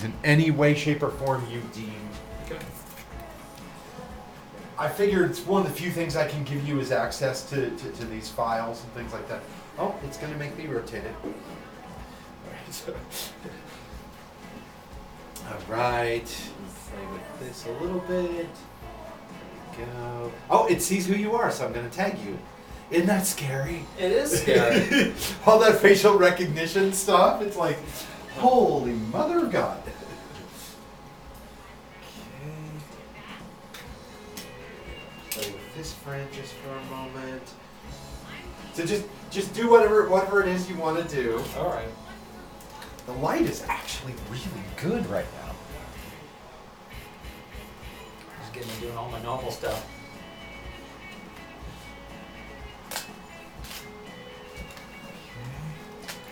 these in any way, shape, or form you deem. Okay. I figure it's one of the few things I can give you is access to these files and things like that. Oh, it's going to make me rotate it. All right. Play with this a little bit. There we go. Oh, it sees who you are, so I'm going to tag you. Isn't that scary? It is scary. All that facial recognition stuff. It's like, holy mother of God. Play with this friend just for a moment. So just do whatever it is you want to do. All right. The light is actually really good right now. Just getting to doing all my normal stuff.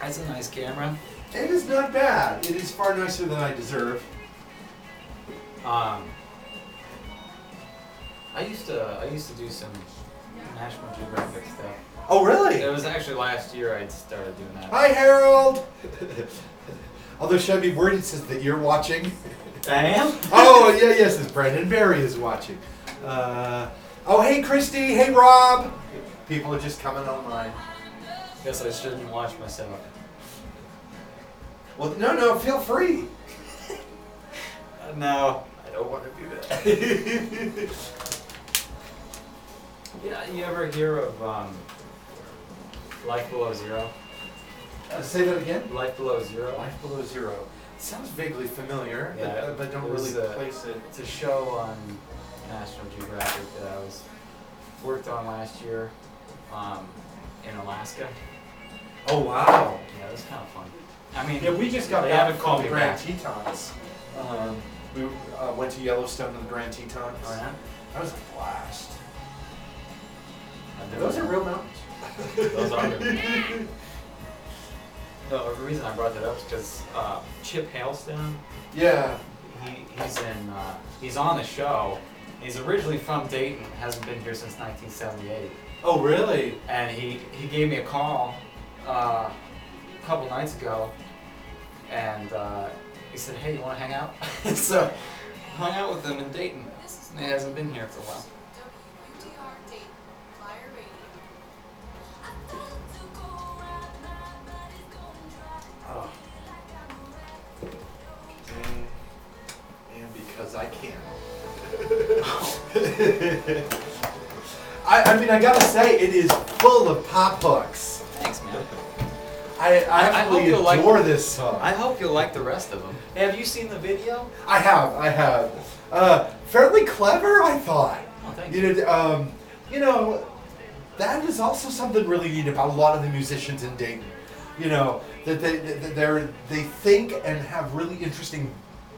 That's a nice camera. It is not bad. It is far nicer than I deserve. I used to do some National Geographic stuff. Oh, really? It was actually last year I'd started doing that. Hi, Harold. Although should I be worried? It says that you're watching. I am? Oh, yeah, yes, it's Brandon Barry is watching. Oh, hey, Christy. Hey, Rob. People are just coming online. Guess I shouldn't watch myself. Well, no, feel free. No, I don't want to do that. Yeah, you ever hear of Life Below Zero? Say that again. Life Below Zero. Life Below Zero. It sounds vaguely familiar, Yeah, but don't really place it. It's a show on National Geographic that I worked on last year in Alaska. Oh, wow. Yeah, it was kind of fun. I mean, Yeah, we just got they back haven't called from the me Grand back. Tetons. We went to Yellowstone and the Grand Tetons. Oh, yeah? That was a blast. I've never Those are been. real mountains. Those are real. No, the reason I brought that up is because Chip Hailstone, Yeah. he's on the show. He's originally from Dayton, hasn't been here since 1978. Oh, really? And he gave me a call a couple nights ago, and he said, "Hey, you want to hang out?" So hung out with him in Dayton. And he hasn't been here for a while. WUDR Dayton, Flyer Radio. Oh. And because I can. I mean, I gotta say, it is full of pop hooks. Thanks, man. I hope absolutely you'll like adore this song. I hope you'll like the rest of them. Hey, have you seen the video? I have. Fairly clever, I thought. Oh, thank You know, that is also something really neat about a lot of the musicians in Dayton. You know, that they think and have really interesting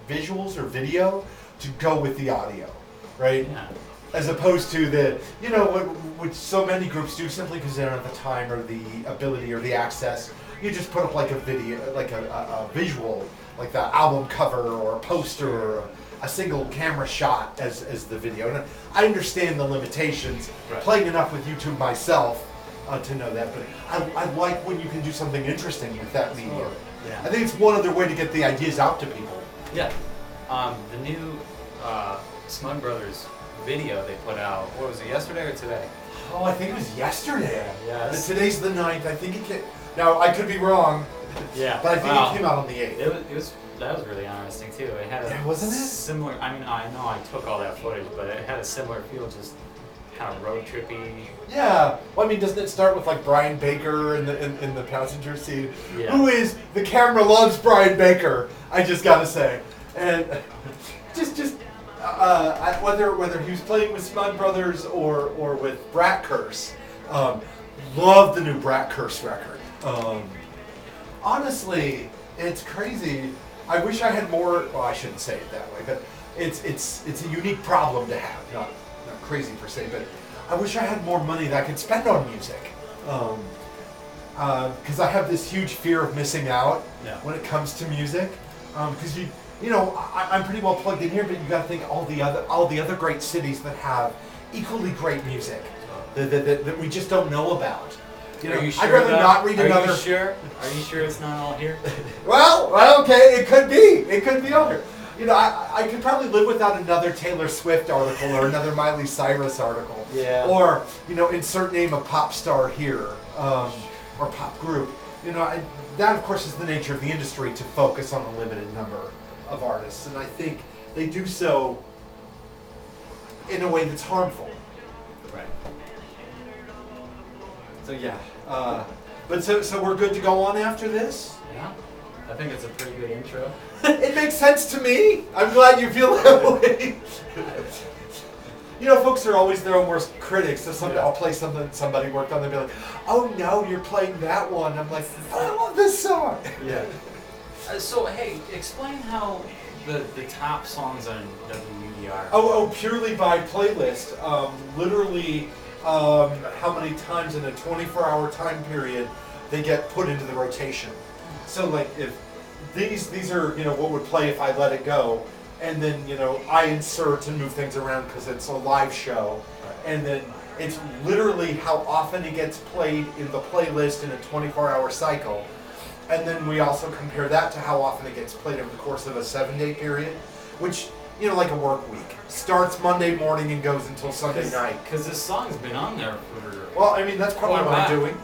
visuals or video to go with the audio, right? Yeah. As opposed to what so many groups do simply because they don't have the time or the ability or the access. You just put up like a video, like a visual, like the album cover or a poster or a single camera shot as the video. And I understand the limitations, Right. playing enough with YouTube myself to know that, but I like when you can do something interesting with that media. Yeah. I think it's one other way to get the ideas out to people. Yeah. The new Smug Brothers video they put out, what was it, yesterday or today? Oh, I think it was yesterday. Yeah. Today's the 9th. I think it came. Now, I could be wrong, Yeah. but I think Wow. it came out on the 8th. That was really interesting too. It had a Yeah, wasn't it? similar. I mean, I know I took all that footage, but it had a similar feel, just kind of road trippy. Yeah. Well, I mean, doesn't it start with like Brian Baker in the passenger seat? Yeah. Who is the camera loves Brian Baker? I just gotta say, and whether he was playing with Smug Brothers or with Brat Curse, love the new Brat Curse record. Honestly, it's crazy. I wish I had more. Well, I shouldn't say it that way, but it's a unique problem to have. Not crazy per se, but I wish I had more money that I could spend on music. Because I have this huge fear of missing out when it comes to music. Because I'm pretty well plugged in here, but you got to think all the other great cities that have equally great music that we just don't know about. You Are know, you sure I'd rather though? not read another. Are you sure? Are you sure it's not all here? Well, okay, it could be. It could be on here. You know, I could probably live without another Taylor Swift article or another Miley Cyrus article. Yeah. Or, you know, insert name of pop star here, or pop group. You know, that of course is the nature of the industry to focus on a limited number of artists, and I think they do so in a way that's harmful. Right. So yeah, but so we're good to go on after this. Yeah. I think it's a pretty good intro. It makes sense to me. I'm glad you feel that way. You know, folks are always their own worst critics. So I'll play something somebody worked on, they'll be like, "Oh no, you're playing that one." I'm like, "I love this song." Yeah. So hey, explain how the top songs on WUDR. Oh, purely by playlist. Literally, how many times in a 24-hour time period they get put into the rotation. So like if these are, you know, what would play if I let it go, and then, you know, I insert and move things around because it's a live show, and then it's literally how often it gets played in the playlist in a 24-hour cycle, and then we also compare that to how often it gets played over the course of a 7-day period, which, you know, like a work week, starts Monday morning and goes until Sunday night. Because this song's been on there for... Well, I mean, that's probably what I'm doing.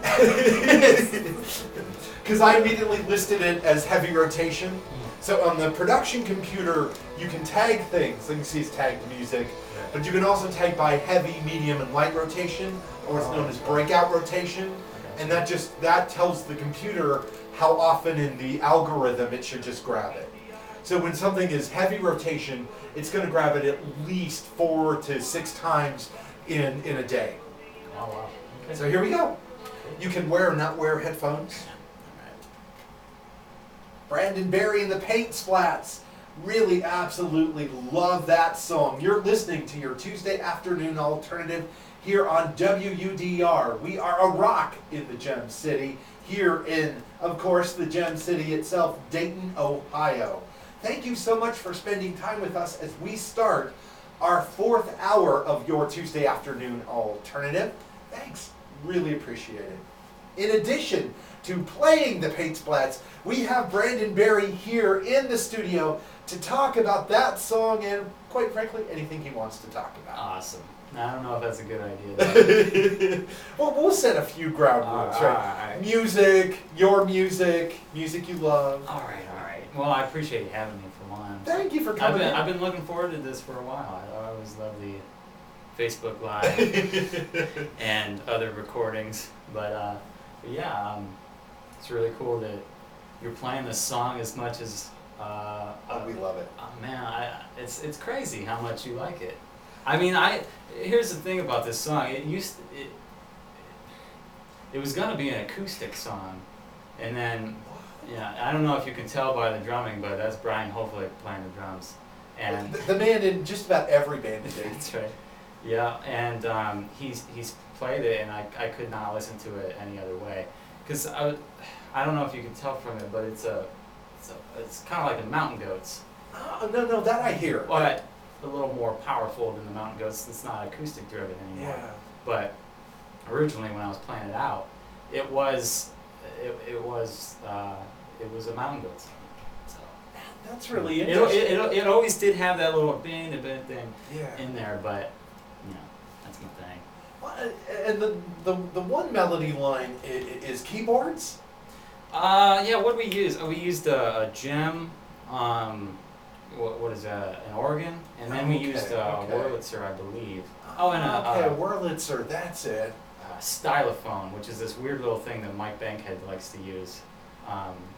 Because I immediately listed it as heavy rotation. So on the production computer, you can tag things. Like you see it's tagged music. But you can also tag by heavy, medium, and light rotation, or what's known as breakout rotation. And that tells the computer how often in the algorithm it should just grab it. So when something is heavy rotation, it's going to grab it at least 4 to 6 times in a day. Oh, wow. Okay. So here we go. You can wear or not wear headphones. Brandon Berry and the Paint Splats. Really, absolutely love that song. You're listening to your Tuesday afternoon alternative here on WUDR. We are a rock in the Gem City, here in, of course, the Gem City itself, Dayton, Ohio. Thank you so much for spending time with us as we start our 4th hour of your Tuesday afternoon alternative. Thanks. Really appreciate it. In addition to playing the Paint Splats, we have Brandon Berry here in the studio to talk about that song and, quite frankly, anything he wants to talk about. Awesome. I don't know if that's a good idea. Well, we'll set a few ground rules, right? Music, your music you love. All right. Well, I appreciate you having me for one. Thank you for coming in. I've been looking forward to this for a while. I always love the Facebook Live and other recordings. But yeah, it's really cool that you're playing this song as much as... we love it. Man, it's crazy how much you like it. I mean, here's the thing about this song. It was gonna be an acoustic song, and then, yeah, I don't know if you can tell by the drumming, but that's Brian Hopeflick playing the drums, and the man in just about every band today. that's right. Yeah, and he's played it, and I could not listen to it any other way, because I don't know if you can tell from it, but it's kind of like the Mountain Goats. Oh, no, that I hear. But a little more powerful than the Mountain Goats. It's not acoustic driven anymore. Yeah. But originally, when I was playing it out, it was a Mountain Goats song. So that's really interesting. It always did have that little bang thing Yeah. in there, but you know, that's my thing. Well, and the one melody line is keyboards. Yeah. What did we use? We used a gem. What is that? An organ, and then we used a Wurlitzer, I believe. Oh, and a Wurlitzer. That's it. Stylophone, which is this weird little thing that Mike Bankhead likes to use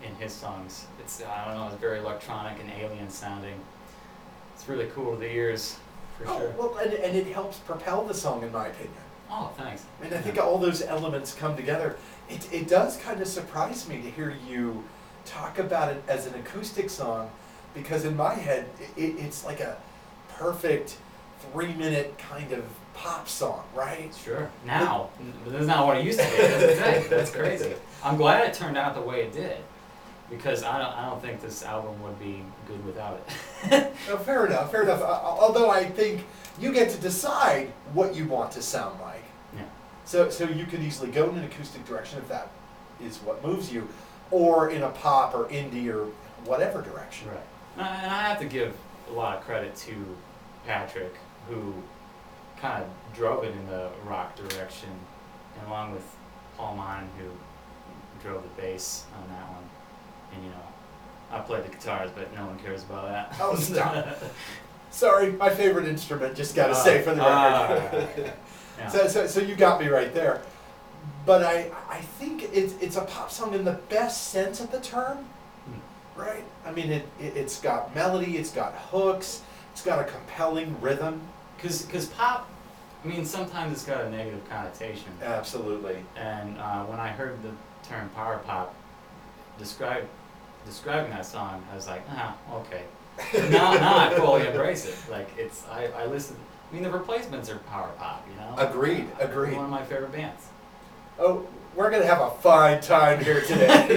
in his songs. I don't know, it's very electronic and alien sounding. It's really cool to the ears, for sure. Well, and it helps propel the song, in my opinion. Oh, thanks. And I think all those elements come together. It does kind of surprise me to hear you talk about it as an acoustic song, because in my head, it's like a perfect 3-minute kind of pop song, right? Sure. Now, that's not what it used to be. That's crazy. I'm glad it turned out the way it did, because I don't think this album would be good without it. No, fair enough. Although I think you get to decide what you want to sound like. Yeah. So you could easily go in an acoustic direction if that is what moves you, or in a pop or indie or whatever direction. Right. And I have to give a lot of credit to Patrick, who kind of drove it in the rock direction, and along with Paul Mon, who drove the bass on that one. And you know, I played the guitars, but no one cares about that. Oh, stop. Sorry, my favorite instrument, just gotta say for the record. Yeah. So you got me right there. But I think it's a pop song in the best sense of the term, right? I mean, it's got melody, it's got hooks, it's got a compelling rhythm. Cause pop, I mean, sometimes it's got a negative connotation. Absolutely. And when I heard the term power pop describing that song, I was like, okay. But now I fully embrace it. Like I listen. I mean, the Replacements are power pop, you know. Agreed. One of my favorite bands. Oh, we're gonna have a fine time here today.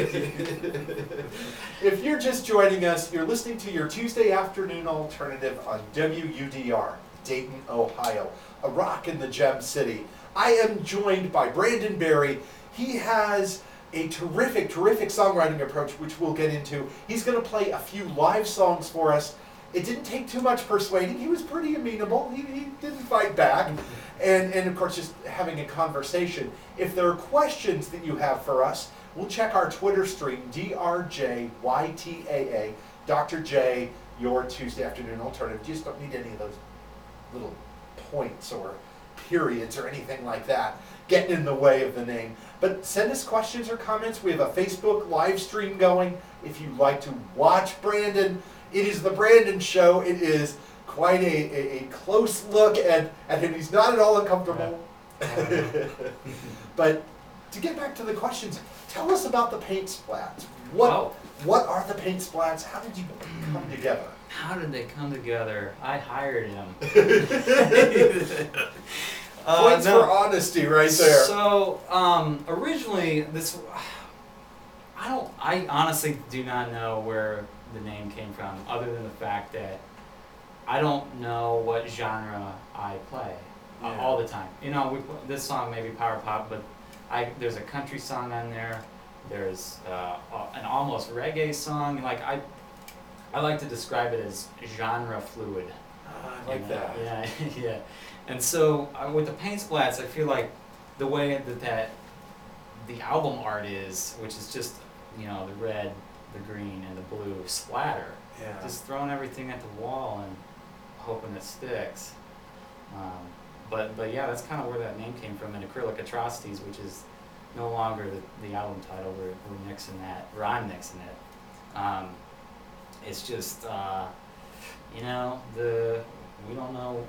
If you're just joining us, you're listening to your Tuesday afternoon alternative on WUDR, Dayton, Ohio, a rock in the Gem City. I am joined by Brandon Berry. He has a terrific songwriting approach, which we'll get into. He's going to play a few live songs for us. It didn't take too much persuading. He was pretty amenable. He didn't fight back. And of course, just having a conversation. If there are questions that you have for us, we'll check our Twitter stream, DRJYTAA, Dr. J, your Tuesday afternoon alternative. You just don't need any of those little points or periods or anything like that getting in the way of the name. But send us questions or comments. We have a Facebook live stream going. If you'd like to watch Brandon, it is the Brandon Show. It is quite a close look at him. He's not at all uncomfortable. But to get back to the questions, tell us about the paint splats. What are the paint splats? How did you come together? How did they come together? I hired him. Points for honesty right there. So, originally, I honestly do not know where the name came from, other than the fact that I don't know what genre I play all the time. You know, this song may be power pop, but there's a country song on there. There's an almost reggae song. Like I like to describe it as genre fluid. I like that. Yeah, yeah. And so with the paint splats, I feel like the way that the album art is, which is just, you know, the red, the green, and the blue splatter. Yeah. Just throwing everything at the wall and hoping it sticks. But yeah, that's kind of where that name came from. And Acrylic Atrocities, which is no longer the album title. We're nixing that, or I'm nixing it. It's just, you know, we don't know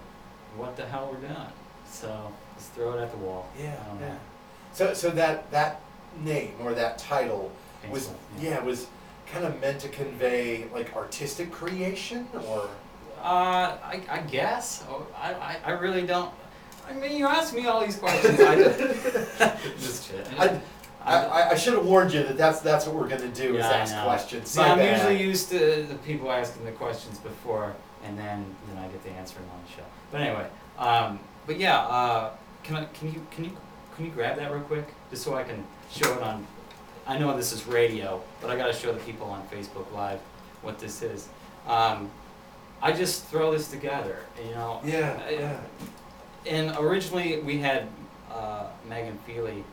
what the hell we're doing, so let's throw it at the wall. Yeah, I don't know. So that name or that title was Painful, was kind of meant to convey like artistic creation, or I guess. I really don't. I mean, you ask me all these questions. Just shit. I should have warned you that that's what we're gonna do is ask questions. See, I'm usually used to the people asking the questions before, and then I get to answer them on the show. But anyway, but yeah, can you grab that real quick, just so I can show it on. I know this is radio, but I gotta show the people on Facebook Live what this is. I just throw this together, you know. Yeah. And originally we had Megan Feely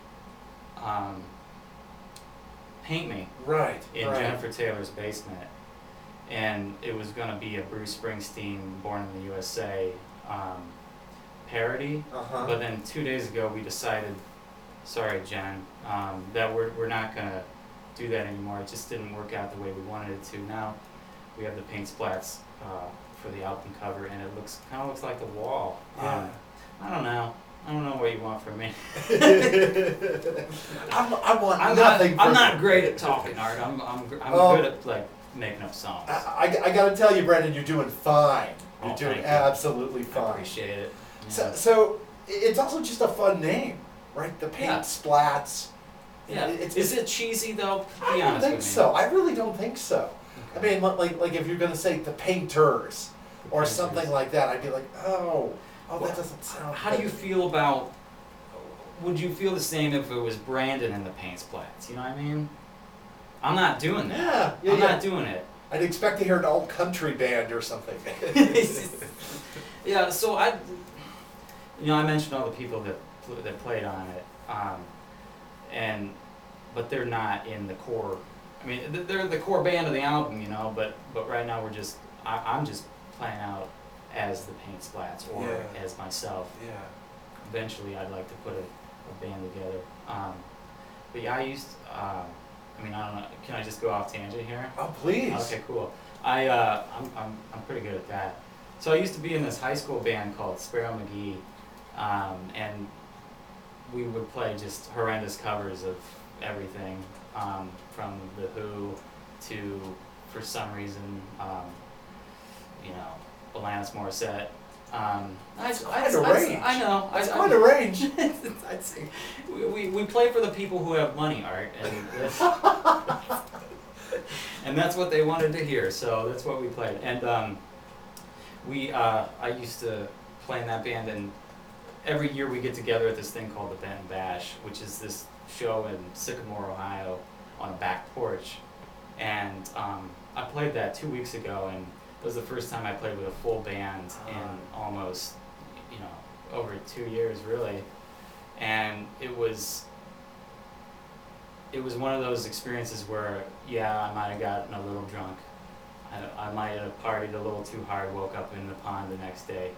paint me in Jennifer Taylor's basement, and it was going to be a Bruce Springsteen Born in the USA parody. But then 2 days ago we decided, sorry Jen, that we're not going to do that anymore. It just didn't work out the way we wanted it to. Now we have the paint splats for the album cover, and it kind of looks like the wall. I don't know what you want from me. I want nothing. I'm not great at talking, Art. I'm good at like making up songs. I got to tell you, Brendan, you're doing fine. You're doing thank you. absolutely fine. I appreciate it. Yeah. So it's also just a fun name, right? The paint splats. Yeah. Is it cheesy though? I don't think so. I really don't think so. Okay. I mean, like if you're going to say the painters or something like that, I'd be like, that doesn't sound. How do you feel about would you feel the same if it was Brandon in the Paint Splats? You know what I mean? I'm not doing that. I'm not doing it. I'd expect to hear an alt country band or something. Yeah, so I mentioned all the people that played on it, but they're not in the core. I mean, they're the core band of the album, you know. But right now I'm just playing out as the Paint Splats or as myself. Yeah. Eventually, I'd like to put a band together. But yeah, I used. I don't know. Can I just go off tangent here? Oh, please. Okay, cool. I'm pretty good at that. So I used to be in this high school band called Sparrow McGee, and we would play just horrendous covers of everything, from The Who to, for some reason, Alanis Morissette. That's quite a range. I know. That's quite a range. I'd say we play for the people who have money, Art, and that's what they wanted to hear. So that's what we played. And I used to play in that band, and every year we get together at this thing called the Benton Bash, which is this show in Sycamore, Ohio, on a back porch. And I played that 2 weeks ago, and it was the first time I played with a full band in almost, over 2 years, really. And it was one of those experiences where, I might have gotten a little drunk. I might have partied a little too hard, woke up in the pond the next day.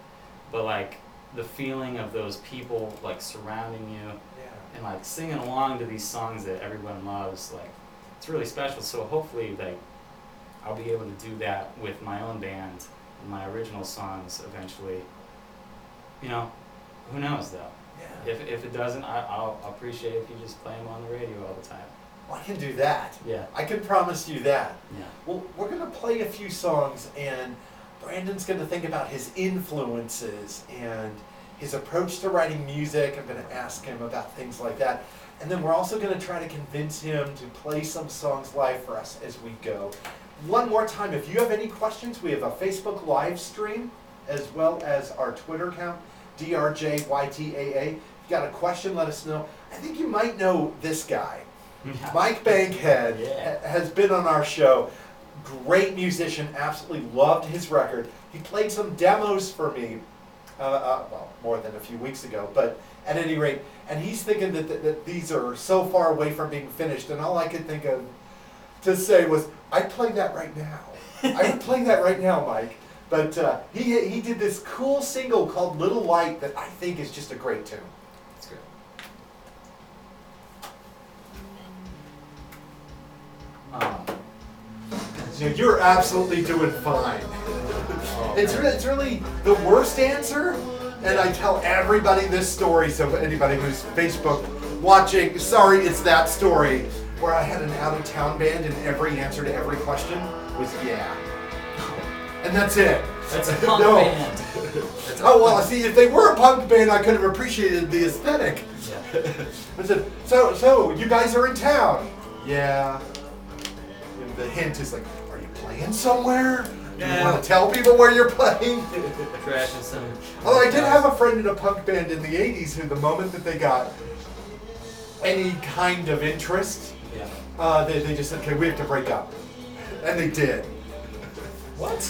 But, like, the feeling of those people, like, surrounding you and, like, singing along to these songs that everyone loves, like, it's really special. So hopefully, like, I'll be able to do that with my own band and my original songs eventually. Who knows, though? Yeah. If it doesn't, I'll appreciate if you just play them on the radio all the time. Well, I can do that. Yeah. I can promise you that. Yeah. Well, we're going to play a few songs, and Brandon's going to think about his influences and his approach to writing music. I'm going to ask him about things like that. And then we're also going to try to convince him to play some songs live for us as we go. One more time, if you have any questions, we have a Facebook live stream as well as our Twitter account, DRJYTAA. If you got a question, let us know. I think you might know this guy. Mike Bankhead has been on our show. Great musician, absolutely loved his record. He played some demos for me, more than a few weeks ago, but at any rate, and he's thinking that these are so far away from being finished, and all I could think of to say was, I'd play that right now. I would play that right now, Mike. But he did this cool single called Little Light that I think is just a great tune. That's good. You're absolutely doing fine. It's really the worst answer, and I tell everybody this story, so anybody who's Facebook watching, sorry, it's that story, where I had an out-of-town band and every answer to every question was yeah. And that's it. That's a punk band. Well, see, if they were a punk band, I could have appreciated the aesthetic. Yeah. I said, so you guys are in town? Yeah. And the hint is like, are you playing somewhere? Do you want to tell people where you're playing? Crashing some. Although I did have a friend in a punk band in the 80s who, the moment that they got any kind of interest, they just said, okay, we have to break up. And they did. What?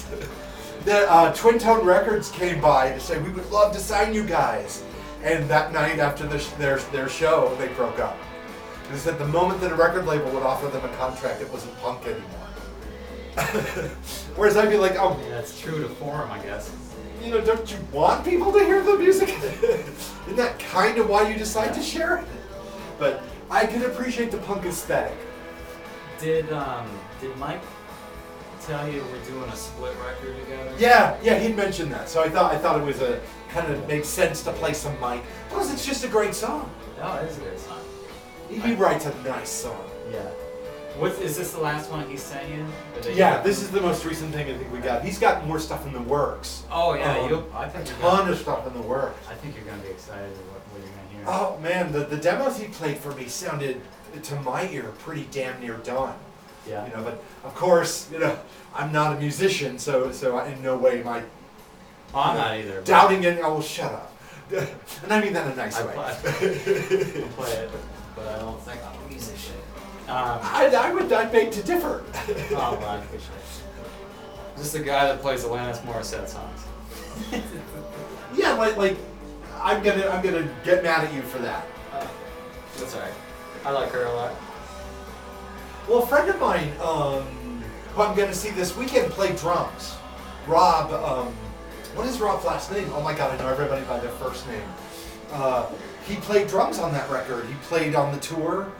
The Twin Tone Records came by to say, we would love to sign you guys. And that night after their show, they broke up. They said the moment that a record label would offer them a contract, it wasn't punk anymore. Whereas I'd be like, oh. Yeah, that's true to form, I guess. Don't you want people to hear the music? Isn't that kind of why you decide to share it? But I can appreciate the punk aesthetic. Did Mike tell you we're doing a split record together? Yeah, he'd mentioned that. So I thought it was a kind of makes sense to play some Mike because it's just a great song. No, it is a great song. He writes a nice song. Yeah. Is this the last one he sent you? Yeah, this is the most recent thing I think we got. He's got more stuff in the works. Oh yeah, I think a ton of stuff in the works. I think you're gonna be excited with what you're gonna hear. Oh man, the demos he played for me sounded, to my ear, pretty damn near done. Yeah. But of course, I'm not a musician, so I in no way am I. I'm not either. Doubting it. Oh, shut up. And I mean that in a nice I way. play it, but I don't think I'm a musician. I'd beg to differ. Oh, well, I appreciate it. Just the guy that plays Alanis Morissette songs. Yeah, like I'm gonna get mad at you for that. That's alright. I like her a lot. Well, a friend of mine, who I'm gonna see this weekend, play drums. Rob, what is Rob's last name? Oh my god, I know everybody by their first name. He played drums on that record. He played on the tour.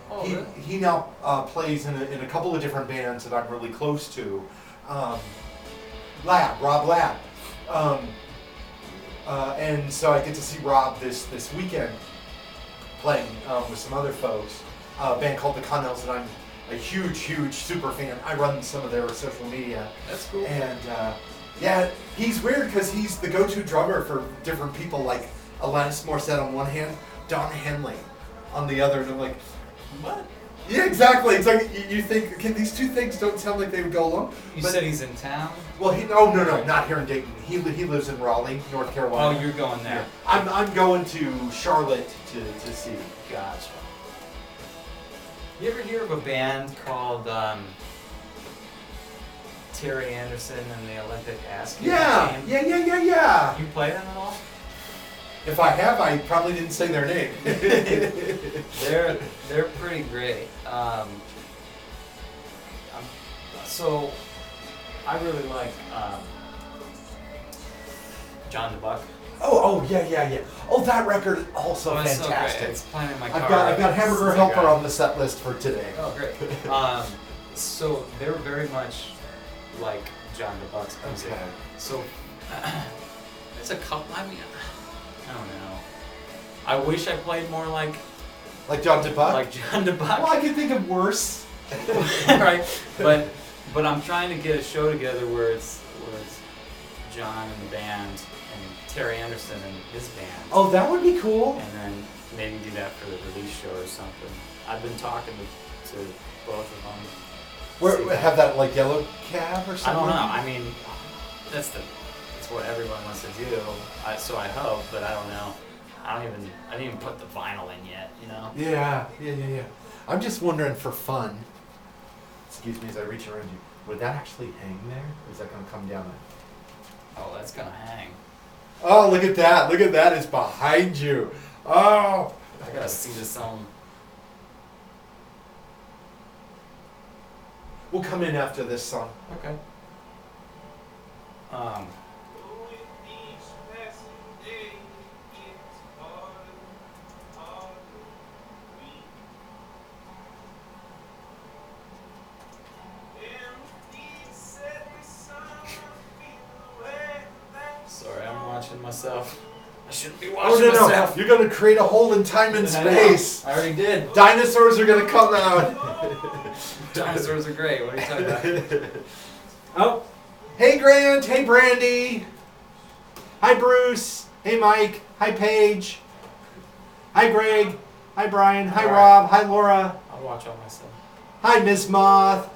Really? He now plays in a couple of different bands that I'm really close to. Rob Lab. And so I get to see Rob this weekend playing with some other folks. A band called the Connells that I'm a huge super fan. I run some of their social media. That's cool. And yeah, he's weird because he's the go-to drummer for different people, like Alanis Morissette on one hand, Don Henley on the other, and I'm like, What? yeah, exactly. It's like you think, these two things don't sound like they would go along. You said he's in town? Well, no, not here in Dayton. He lives in Raleigh, North Carolina. Oh, you're going there. Yeah. I'm going to Charlotte to see. Gotcha. You ever hear of a band called Terry Anderson and the Olympic Asking Yeah. You play them at all? If I have, I probably didn't say their name. They're pretty great. So I really like John DeBuck. Oh yeah. Oh, that record is also Oh, it's so fantastic. great. It's playing in my car. I've got Hamburger It's Helper like on the set list for today. Oh, great. So they're very much like John DeBuck's music. Okay. So it's a couple. I mean, I don't know. I wish I played more like John DeBuck? like John DeBuck. Well, I can think of worse. Right, but I'm trying to get a show together where it's John and the band and Terry Anderson and his band. Oh, that would be cool. And then maybe do that for the release show or something. I've been talking to both of them. Have that like Yellow Cab or I something? don't know. I mean, that's what everyone wants to do. So I hope, but I don't know. I didn't even put the vinyl in yet. You know. Yeah. I'm just wondering for fun. Excuse me as I reach around you. Would that actually hang there? Or is that going to come down? Oh, that's gonna hang. Oh, look at that! Look at that! It's behind you. Oh. I gotta see this on. We'll come in after this song. Okay. Sorry, I'm watching myself. I shouldn't be watching myself. You're going to create a hole in time and space. I already did. Dinosaurs are going to come out. Dinosaurs are great. What are you talking about? Oh. Hey, Grant. Hey, Brandy. Hi, Bruce. Hey, Mike. Hi, Paige. Hi, Greg. Hi, Brian. Hi, All right. Rob. Hi, Laura. I'll watch all myself. Hi, Miss Moth.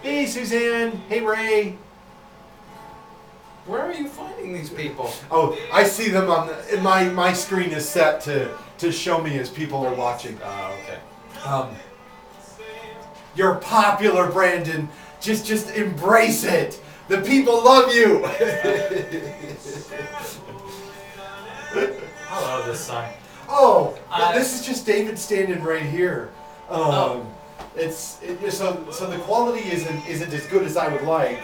Hey, Suzanne. Hey, Ray. Where are you finding these people? Oh, I see them on my screen is set to show me as people are watching. Oh, okay. You're popular, Brandon. Just embrace it. The people love you. I love this song. Oh, this is just David standing right here. So the quality isn't as good as I would like.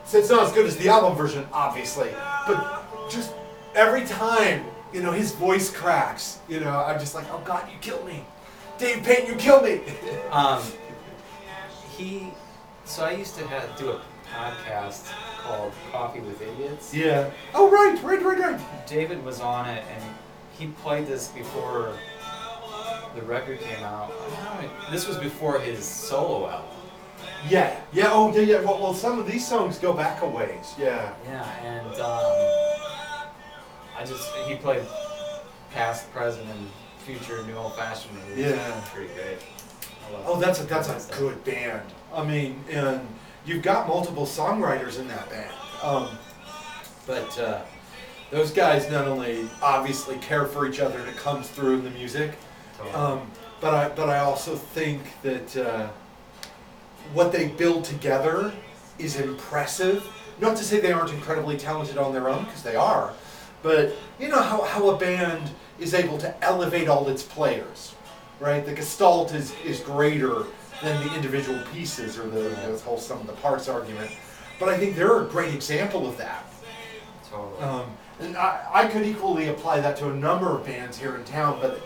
So it's not as good as the album version, obviously. But just every time, his voice cracks. I'm just like, oh God, you killed me, Dave Payne, you killed me. So I used to do a podcast called Coffee with Idiots. Yeah. Oh right. David was on it, and he played this before the record came out. This was before his solo album. Yeah. Oh yeah. Well, some of these songs go back a ways. Yeah. Yeah, and he played past, present, and future new old fashioned movies. Yeah. Pretty great. I love Oh, it. that's a good band. I mean, and you've got multiple songwriters in that band. those guys not only obviously care for each other and it comes through in the music, Totally. but I also think that what they build together is impressive. Not to say they aren't incredibly talented on their own, because they are, but you know how a band is able to elevate all its players, right? The gestalt is greater than the individual pieces or the whole sum of the parts argument. But I think they're a great example of that. Totally. And I could equally apply that to a number of bands here in town, but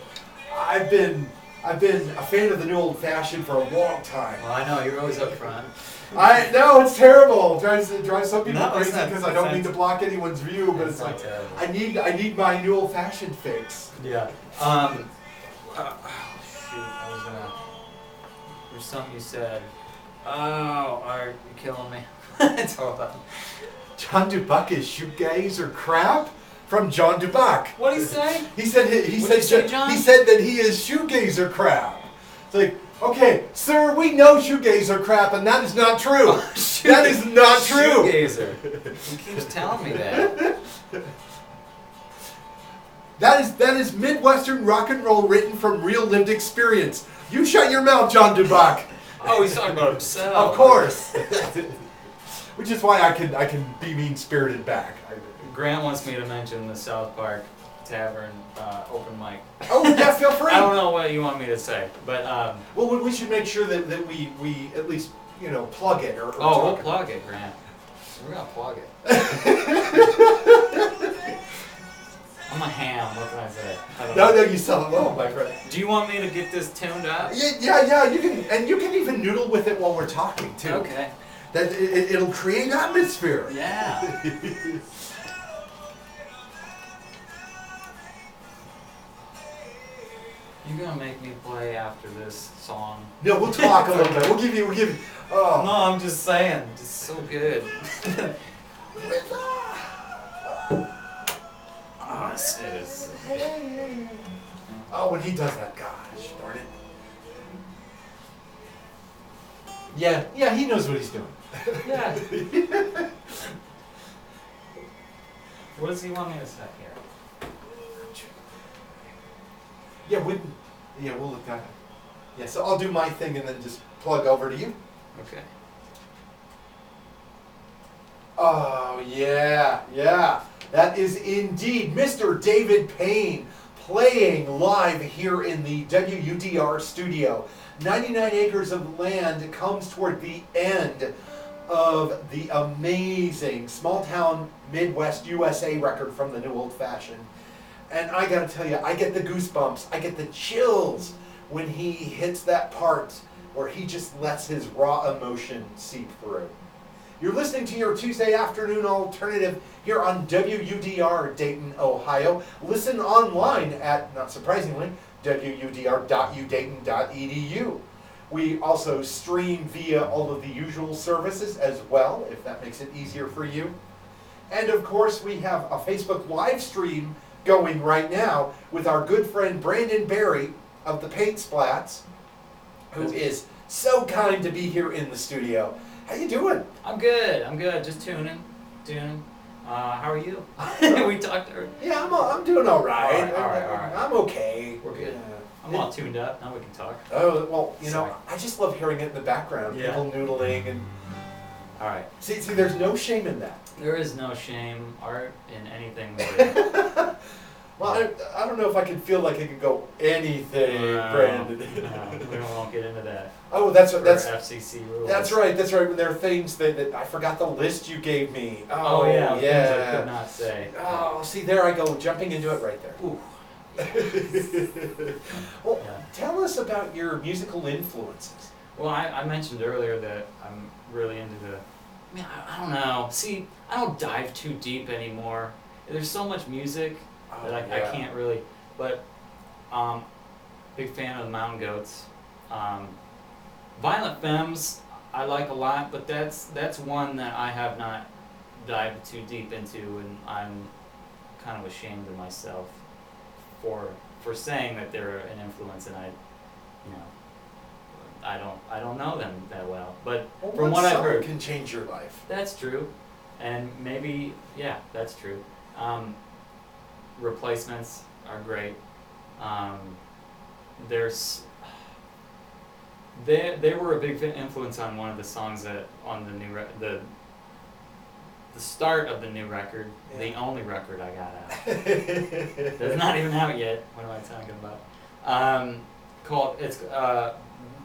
I've been a fan of the New Old Fashioned for a long time. Well, I know you're always up front. I know it's terrible. It drives some people No, it's crazy not- because I don't mean to block anyone's view, but it's like terrible. I need my New Old Fashioned fix. Yeah. Shoot, I was gonna. There's something you said. Oh, Art, you're killing me. It's all about. John Dubuck is shoegaze or crap from John Dubuck. What did he say? He said What'd you say, John? he said that he is shoegazer crap. It's like, okay, sir, we know shoegazer crap, and that is not true. That is not true. Shoegazer. He keeps telling me that. That is Midwestern rock and roll written from real lived experience. You shut your mouth, John Dubuck. Oh, he's talking about himself. Of course. Which is why I can be mean spirited back. Grant wants me to mention the South Park Tavern open mic. Oh yeah, feel free. I don't know what you want me to say, but Well, we should make sure that we at least plug it or oh, we'll talk plug it, Grant. We're gonna plug it. I'm a ham. What can I say? I don't know. No, you sell it well, my friend. Do you want me to get this tuned up? Yeah. You can even noodle with it while we're talking too. Okay. That it'll create atmosphere. Yeah. You're gonna make me play after this song. No, we'll talk a little bit. We'll give you. Oh. No, I'm just saying. It's so good. Oh, it is. Oh, when he does that, gosh darn it. Yeah, he knows what he's doing. Yeah. What does he want me to say here? Yeah, we'll look at it. Yeah, so I'll do my thing and then just plug over to you. Okay. Oh, yeah. That is indeed Mr. David Payne playing live here in the WUDR Studio. 99 acres of land comes toward the end of the amazing small town Midwest USA record from the New Old Fashioned. And I gotta tell you, I get the goosebumps, I get the chills when he hits that part where he just lets his raw emotion seep through. You're listening to your Tuesday afternoon alternative here on WUDR Dayton, Ohio. Listen online at, not surprisingly, wudr.udayton.edu. We also stream via all of the usual services as well, if that makes it easier for you. And of course, we have a Facebook live stream going right now with our good friend Brandon Berry of the Paint Splats, who is so kind to be here in the studio. How you doing? I'm good. Just tuning. How are you? We talked earlier. Yeah, I'm doing all right. All right. I'm okay. We're good. Yeah. I'm all tuned up. Now we can talk. Oh, well, Sorry. I just love hearing it in the background. Yeah. People noodling and... All right. See, there's no shame in that. There is no shame, Art, in anything. We're Well, I don't know if I can feel like I could go anything, Brandon. No, we won't get into that. Oh, that's For FCC rules. That's right. There are things that I forgot the list you gave me. Oh yeah. Things I yeah. could not say. Oh, see, there I go, jumping into it right there. Ooh. Well, Yeah. tell us about your musical influences. Well, I mentioned earlier that I'm really into the. I mean, I don't know. See, I don't dive too deep anymore. There's so much music that I can't really. But, big fan of the Mountain Goats. Violent Femmes I like a lot, but that's one that I have not dived too deep into, and I'm kind of ashamed of myself for saying that they're an influence, and I don't know them that well, but from what I've heard, can change your life. that's true, and maybe that's true. replacements are great. There's they were a big influence on one of the songs that on the new the start of the new record, the only record I got out. That's not even out yet. What am I talking about?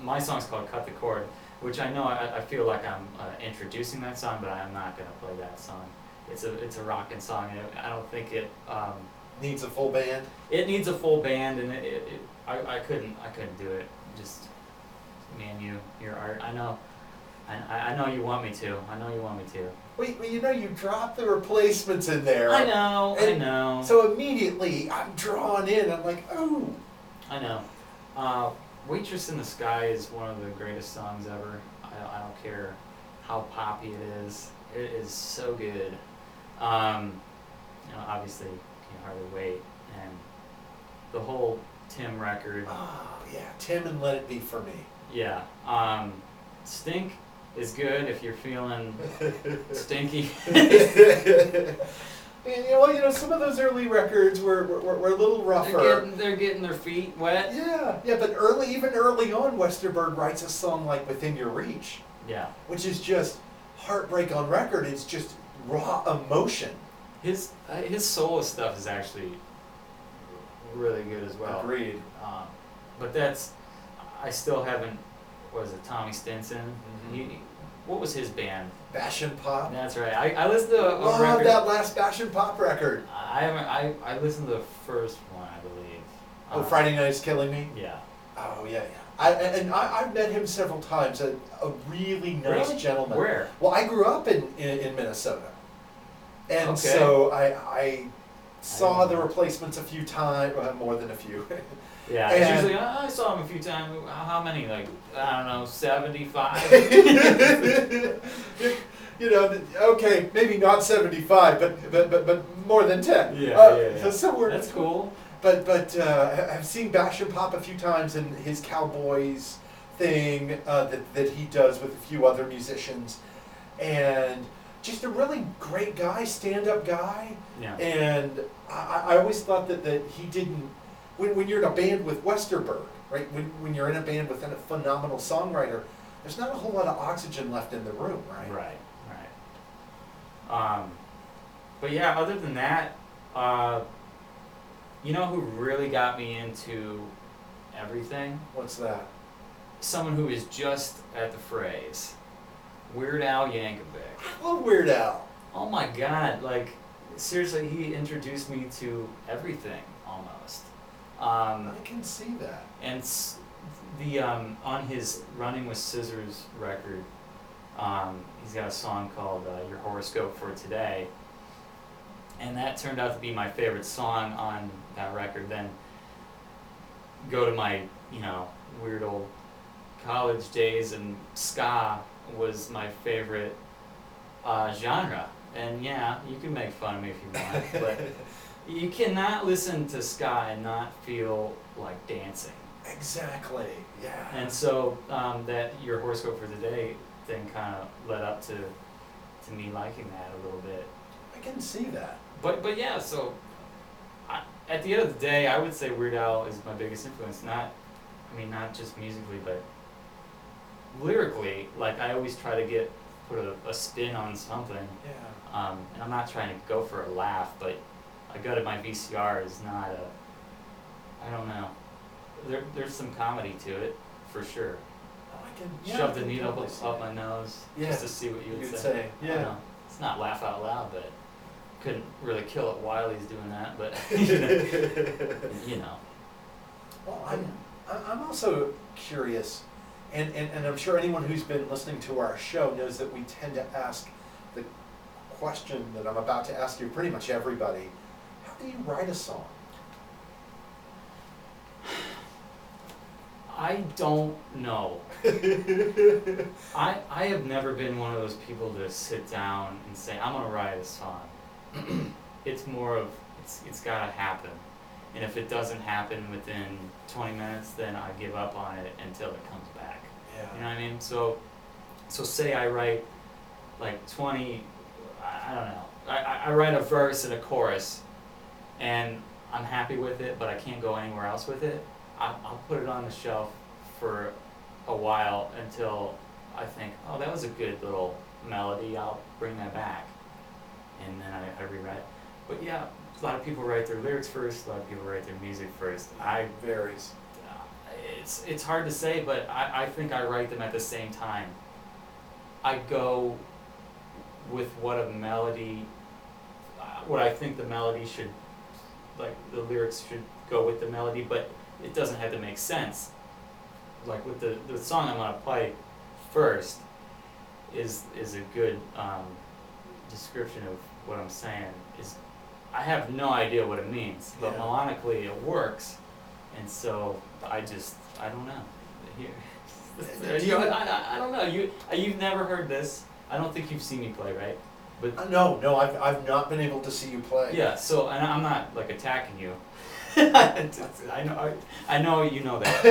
My song's called "Cut the Cord," which I know I feel like I'm introducing that song, but I'm not gonna play that song. It's a rockin' song. And I don't think it Needs a full band. it needs a full band, and I couldn't do it. Just me and your art. I know you want me to. I know you want me to. Well, you dropped the replacements in there. I know. So immediately I'm drawn in. I'm like, oh. I know. "Waitress in the Sky" is one of the greatest songs ever. I don't care how poppy it is. It is so good. Obviously, Can't Hardly Wait, and the whole Tim record. Oh yeah, Tim and Let It Be for Me. Yeah. Stink is good if you're feeling stinky. And some of those early records were a little rougher. They're getting their feet wet. Yeah, but even early on, Westerberg writes a song like "Within Your Reach," Yeah. which is just heartbreak on record. It's just raw emotion. His solo stuff is actually really good as well. Agreed. But I still haven't. What was it, Tommy Stinson? Mhm. What was his band? Bash and Pop. That's right. I listened to a Love record. that last Bash and Pop record. I listened to the first one, I believe. Friday Night is Killing Me. Yeah. Oh yeah. I've met him several times. A really nice Really? gentleman. Where? Well, I grew up in Minnesota, and Okay. so I saw the know. Replacements a few times. Well, more than a few. Yeah. And- It's usually I saw him a few times. How many? Like I don't know, 75. Okay, maybe not 75, but more than 10. Yeah. So somewhere. That's cool. But I've seen Bash and Pop a few times, and his Cowboys thing that he does with a few other musicians, and just a really great guy, stand-up guy. Yeah. And I always thought that he didn't. When you're in a band with Westerberg, right? When you're in a band with a phenomenal songwriter, there's not a whole lot of oxygen left in the room, right? Right. But yeah, other than that, you know who really got me into everything? What's that? Someone who is just at the phrase. Weird Al Yankovic. I love Weird Al. Oh my God! Like seriously, he introduced me to everything almost. I can see that. And the on his Running with Scissors record, he's got a song called "Your Horoscope for Today," and that turned out to be my favorite song on that record. Then go to my weird old college days, and ska was my favorite genre. And yeah, you can make fun of me if you want, but you cannot listen to ska and not feel like dancing. Exactly. Yeah. And so that Your Horoscope for Today thing kind of led up to me liking that a little bit. I can see that. But yeah, so at the end of the day, I would say Weird Al is my biggest influence. Not just musically, but lyrically. Like I always try to put a spin on something. Yeah. And I'm not trying to go for a laugh, but I gutted my VCR is not I don't know. There's some comedy to it, for sure. Oh, I can. Shove the needle up my nose Yeah. just to see what you would You'd say. say, I yeah. don't know. It's not laugh out loud, but couldn't really kill it while he's doing that. But you know. Well, I'm also curious, and I'm sure anyone who's been listening to our show knows that we tend to ask the question that I'm about to ask you, pretty much everybody. How do you write a song? I don't know. I have never been one of those people to sit down and say, I'm gonna write a song. It's more of it's gotta happen. And if it doesn't happen within 20 minutes, then I give up on it until it comes back. Yeah. You know what I mean? So say I write like 20, I don't know, I write a verse and a chorus, and I'm happy with it, but I can't go anywhere else with it, I'll put it on the shelf for a while until I think, oh, that was a good little melody, I'll bring that back. And then I rewrite. But yeah, a lot of people write their lyrics first, a lot of people write their music first. Varies. It's hard to say, but I think I write them at the same time. I go with what I think the melody should, like the lyrics should go with the melody, but it doesn't have to make sense. Like with the song I'm gonna play first is a good description of what I'm saying. Is I have no idea what it means, but melodically it works, and so I don't know. Here, I don't know. You've never heard this. I don't think you've seen me play, right? But No, I've not been able to see you play. yeah. So and I'm not like attacking you. I know you know that,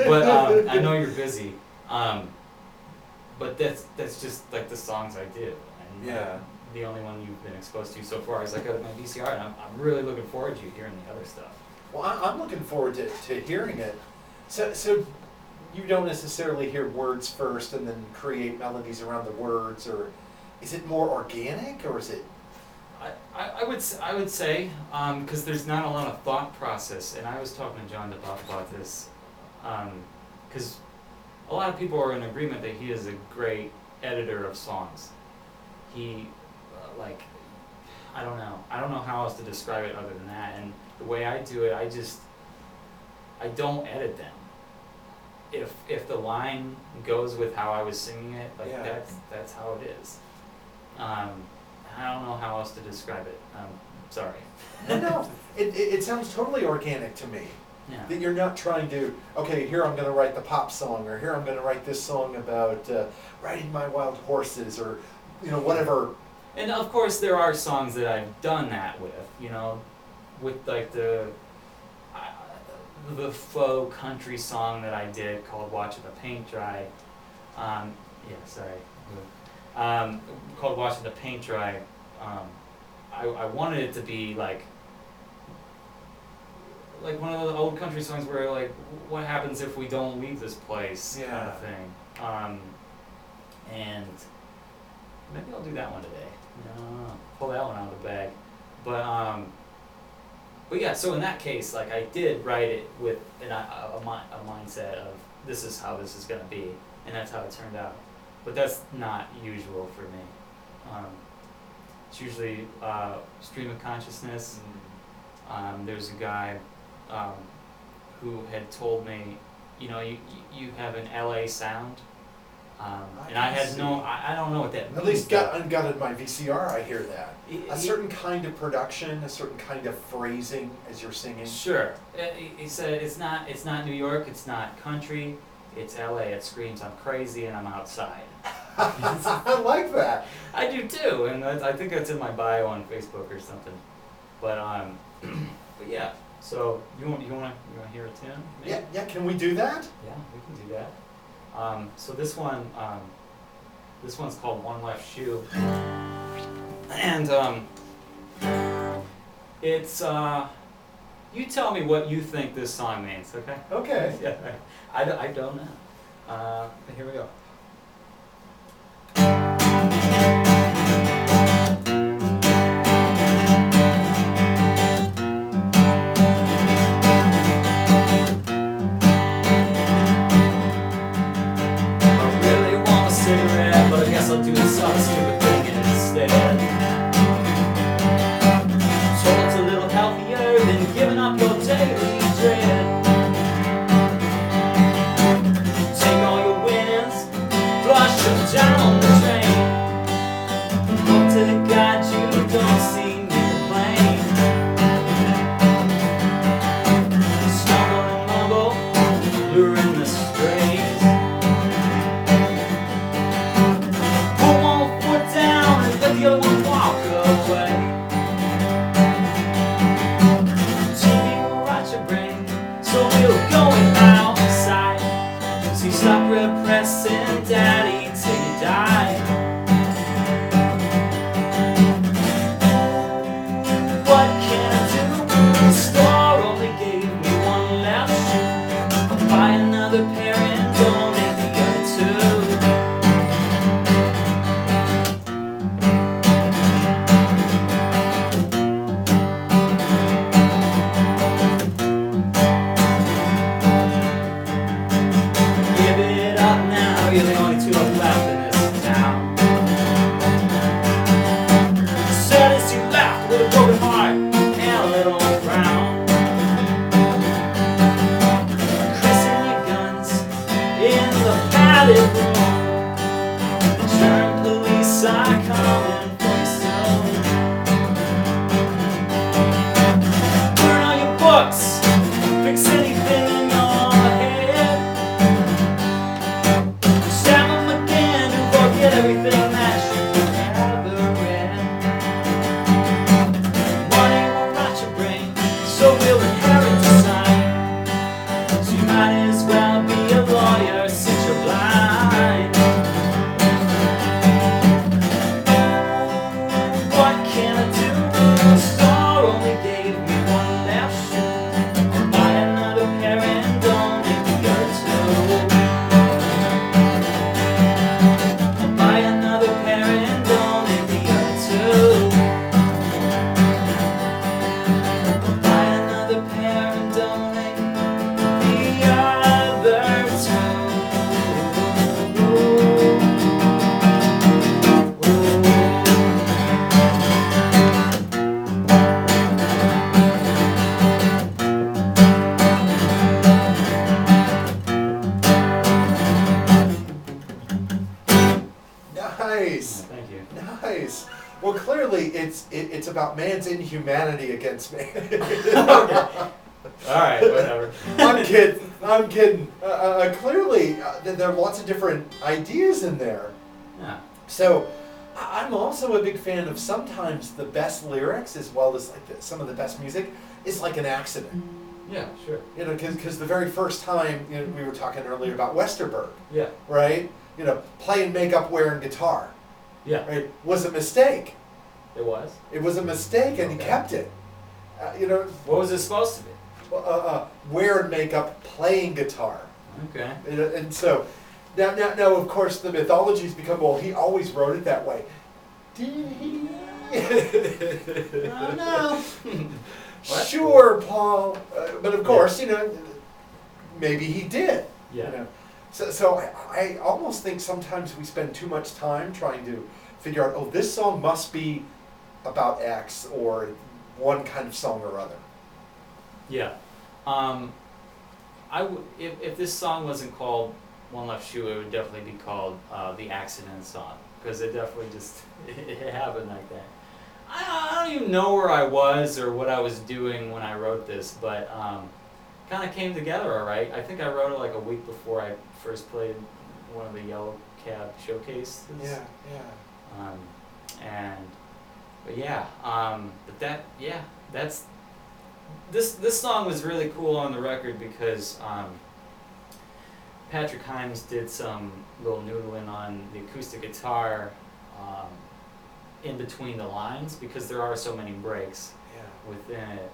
but I know you're busy. But that's just like the songs I do, and the only one you've been exposed to so far is like my VCR, and I'm really looking forward to you hearing the other stuff. Well, I'm looking forward to hearing it. So you don't necessarily hear words first and then create melodies around the words, or is it more organic, or is it? I would say because there's not a lot of thought process, and I was talking to John about this because a lot of people are in agreement that he is a great editor of songs. He I don't know how else to describe it other than that. And the way I do it, I don't edit them. If the line goes with how I was singing it, that's how it is. I don't know how else to describe it. Sorry. No, it sounds totally organic to me. Yeah. That you're not trying to, okay, here I'm going to write the pop song, or here I'm going to write this song about riding my wild horses, or whatever. And of course there are songs that I've done that with, with like the faux country song that I did called Watching the Paint Dry. Called Watching the Paint Dry. I wanted it to be like one of the old country songs where like, what happens if we don't leave this place, kind of thing. And maybe I'll do that one today. Pull that one out of the bag. But yeah, so in that case, like I did write it with a mindset of this is how this is gonna be, and that's how it turned out. But that's not usual for me. It's usually stream of consciousness. There's a guy who had told me, you have an LA sound. And I had I don't know what that means. At least got in my VCR, I hear that. A certain kind of production, a certain kind of phrasing as you're singing. Sure. He said it's not New York, it's not country, it's LA. It screams I'm crazy and I'm outside. I like that. I do too, and I think that's in my bio on Facebook or something. But yeah. So you want to hear a tune? Maybe? Yeah. Can we do that? Yeah, we can do that. So this one's called One Left Shoe, and it's you tell me what you think this song means, okay? Okay. Yeah, I don't know. Here we go. I'll do some stupid thing instead. So it's a little healthier than giving up your daily dread. Take all your winnings, flush them down the drain. Hope to God you don't see me complain. Stumble and mumble, luring the strays. The other one walk away. TV will rot your brain, so we'll go outside. So you stop repressing daddy till you die. can I do when the store only gave me one left shoe? I'll buy another pair and donate the other two. I'll buy another pair and donate the other two. I'll buy another pair and donate the other two. Nice. Thank you. Nice. Well, clearly it's about man's inhumanity against man. All right, whatever. I'm kidding. I'm kidding. Clearly, there are lots of different ideas in there. Yeah. So, I'm also a big fan of sometimes the best lyrics as well as like some of the best music is like an accident. Yeah, sure. You know, because the very first time we were talking earlier about Westerberg, Yeah. right? You know, playing makeup, wearing guitar, Yeah. right? Was a mistake. It was. It was a mistake, and he Okay. kept it. You know, What was it supposed to be? wearing makeup, playing guitar. Okay. And so, now, of course, the mythology's become, well, he always wrote it that way. Did he? Oh no. What? Sure, Paul. But of course, you know, maybe he did. Yeah. You know? So I almost think sometimes we spend too much time trying to figure out, oh, this song must be about X or one kind of song or other. Yeah. If this song wasn't called One Left Shoe, it would definitely be called The Accident Song, because it definitely just it happened like that. I don't even know where I was or what I was doing when I wrote this, but kind of came together all right. I think I wrote it like a week before I first played one of the Yellow Cab showcases. Yeah. That's this song was really cool on the record because Patrick Himes did some little noodling on the acoustic guitar in between the lines because there are so many breaks within it,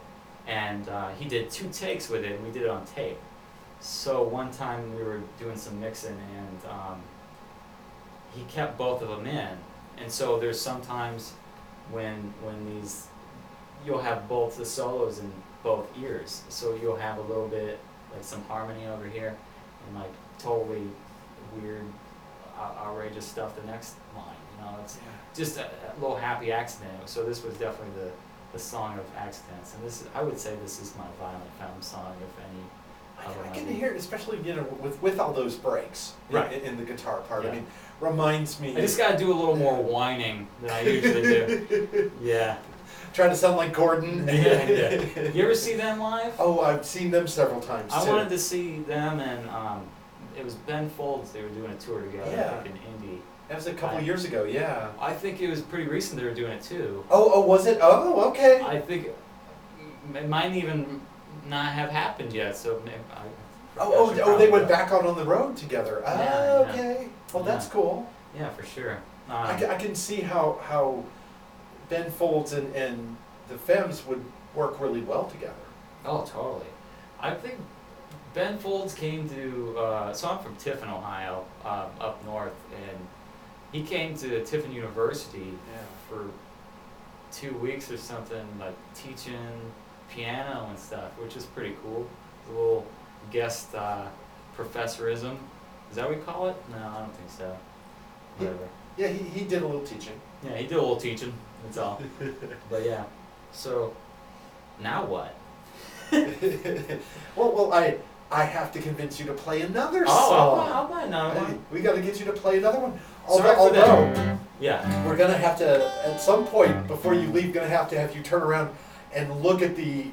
and he did 2 takes with it, and we did it on tape. So one time we were doing some mixing, and he kept both of them in, and so there's sometimes when these you'll have both the solos in both ears, so you'll have a little bit like some harmony over here and like totally weird outrageous stuff the next line, you know. It's just a little happy accident. So this was definitely the song of accidents, and I would say this is my Violent Femmes song, if any. I can hear it, especially with all those breaks in the guitar part. Yeah. I mean, reminds me. I just got to do a little more whining than I usually do. Yeah. Trying to sound like Gordon. Yeah. You ever see them live? Oh, I've seen them several times too. I wanted to see them, and it was Ben Folds. They were doing a tour together. Yeah. I think in Indy. That was a couple of years ago. Yeah. I think it was pretty recent they were doing it too. Oh, was it? Oh, okay. I think it might even not have happened yet. So They went back out on the road together. Yeah, Okay. Well, that's cool. Yeah, for sure. I can see how Ben Folds and the Femmes would work really well together. Oh, totally. I think Ben Folds came to, so I'm from Tiffin, Ohio, up north, and he came to Tiffin University for 2 weeks or something, like teaching piano and stuff, which is pretty cool. A little guest professorism. Is that what we call it? No, I don't think so. Whatever. Yeah, he did a little teaching. Yeah, he did a little teaching, that's all. But yeah, so now what? well, I have to convince you to play another Oh, song. I'll play another one. We got to get you to play another one. Sorry for that. Yeah. We're gonna have to, at some point before you leave, gonna have you turn around and look at the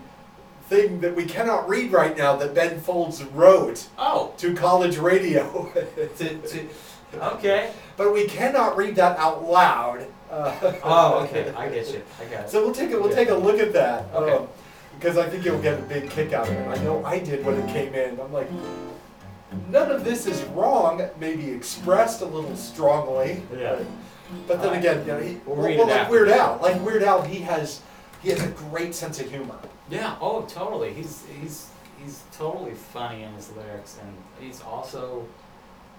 thing that we cannot read right now that Ben Folds wrote Oh. to college radio. Okay. But we cannot read that out loud. Oh, okay. I get you. I got it. So we'll take a look at that. Okay. Because I think you'll get a big kick out of it. I know I did when it came in. I'm like, none of this is wrong. Maybe expressed a little strongly. Yeah. But then again, you know, We'll read well, it like after. Weird Al, he has a great sense of humor. Yeah. Oh, totally. He's totally funny in his lyrics, and he's also,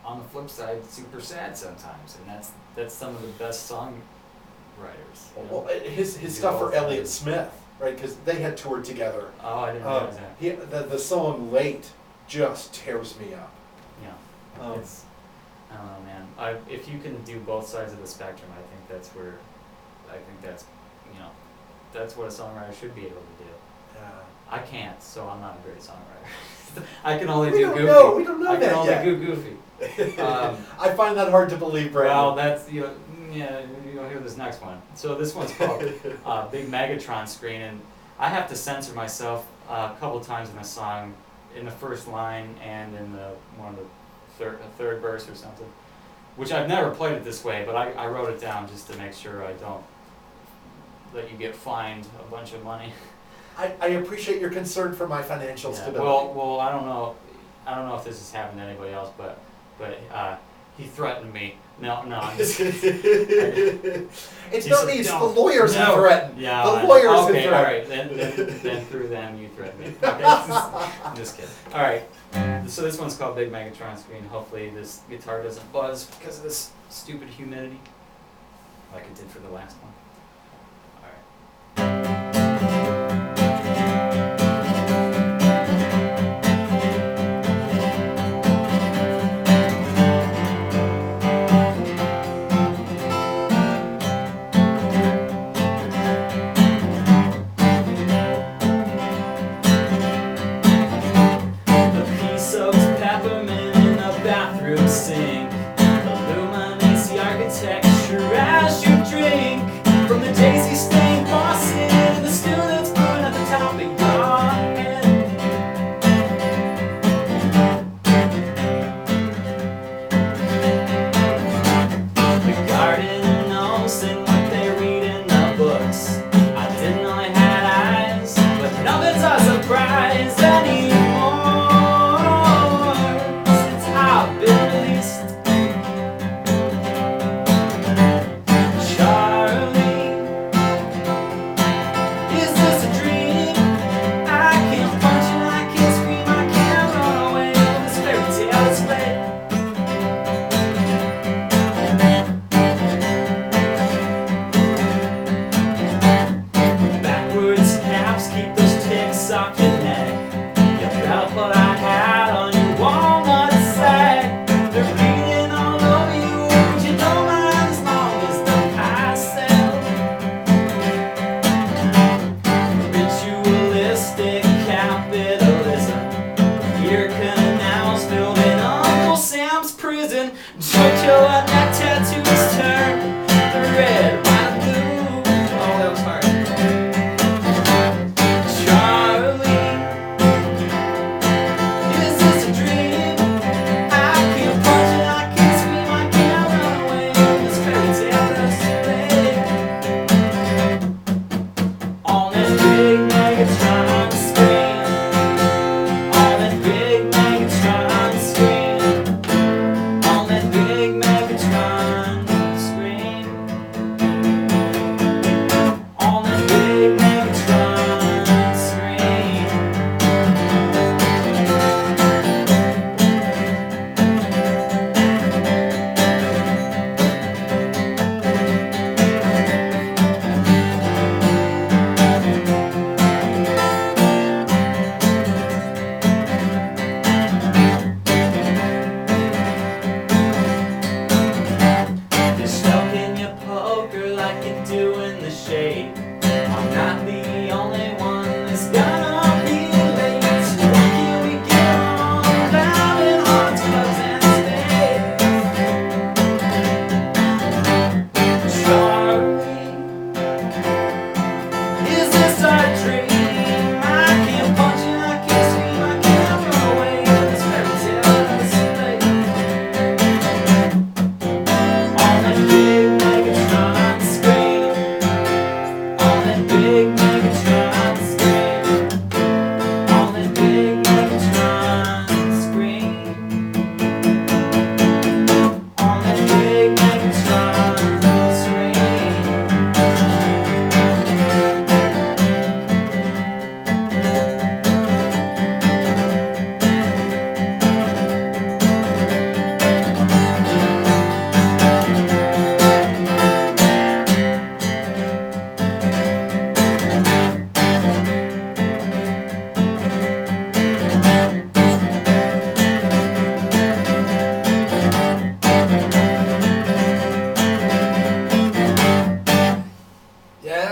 on the flip side, super sad sometimes, and that's some of the best songwriters. You know? Well, his stuff for Elliott Smith, right? Because they had toured together. Oh, I didn't realize that. The song "Late" just tears me up. Yeah. It's, I don't know, man. If you can do both sides of the spectrum, I think that's you know, that's what a songwriter should be able to do. I can't, so I'm not a great songwriter. I can only do goofy. We don't know I that can only yet. do goofy. I find that hard to believe, Brandon. Well, that's you'll hear this next one. So this one's called Big Megatron Screen, and I have to censor myself a couple times in the song, in the first line and in the third verse or something, which I've never played it this way, but I wrote it down just to make sure I don't let you get fined a bunch of money. I appreciate your concern for my financial stability. Well, I don't know if this has happened to anybody else, but he threatened me. No, I'm just kidding. It's He not said, me. It's "No, the lawyers who no." threaten. Yeah. The lawyers who okay, threaten. all right. Then through them you threaten me. Okay. I'm just kidding. All right. So this one's called Big Megatron Screen. Hopefully this guitar doesn't buzz because of this stupid humidity, like it did for the last one. All right.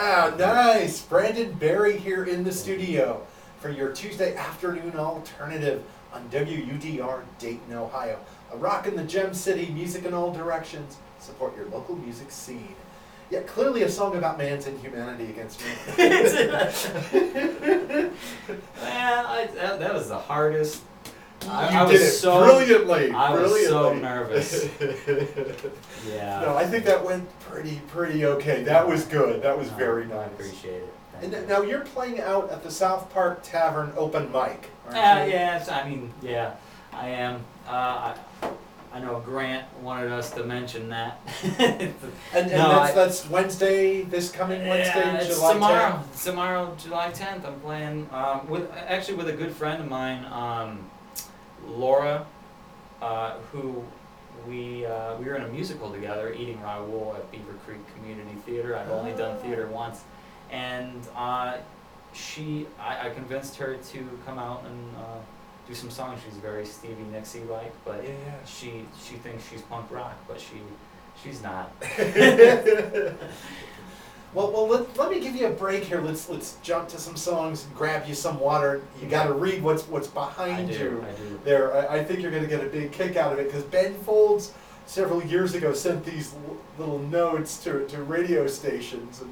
Yeah, nice. Brandon Barry here in the studio for your Tuesday afternoon alternative on WUDR Dayton, Ohio. A rock in the Gem City, music in all directions. Support your local music scene. Yeah, clearly a song about man's inhumanity against man. Man, that was the hardest. You did it brilliantly. I was so nervous. Yeah. No, I think that went pretty okay. That was good. That was very nice. I appreciate it. And now you're playing out at the South Park Tavern open mic, aren't you? Yeah, I mean, yeah, I am. I know Grant wanted us to mention that. And No, that's Wednesday, this coming Wednesday, Yeah, it's July tomorrow. 10th? It's tomorrow, July 10th. I'm playing with a good friend of mine, Laura, who we were in a musical together, Eating Raoul at Beaver Creek Community Theater. I've only done theater once, and I convinced her to come out and do some songs. She's very Stevie Nicks-y like, but Yeah. she thinks she's punk rock, but she's not. Well, let me give you a break here. Let's jump to some songs and grab you some water. You got to read what's behind you. I do. There, I think you're going to get a big kick out of it because Ben Folds several years ago sent these little notes to radio stations, and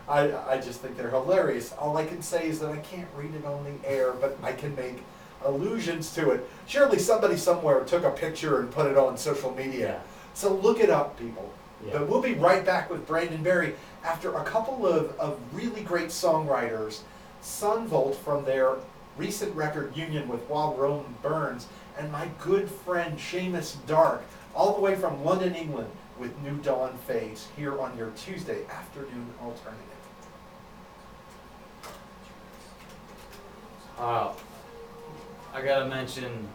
I just think they're hilarious. All I can say is that I can't read it on the air, but I can make allusions to it. Surely somebody somewhere took a picture and put it on social media. Yeah. So look it up, people. Yeah. But we'll be right back with Brandon Barry after a couple of really great songwriters, Sunvolt from their recent record Union with While Rome Burns, and my good friend Seamus Dark, all the way from London, England, with New Dawn Fades, here on your Tuesday afternoon alternative. I gotta mention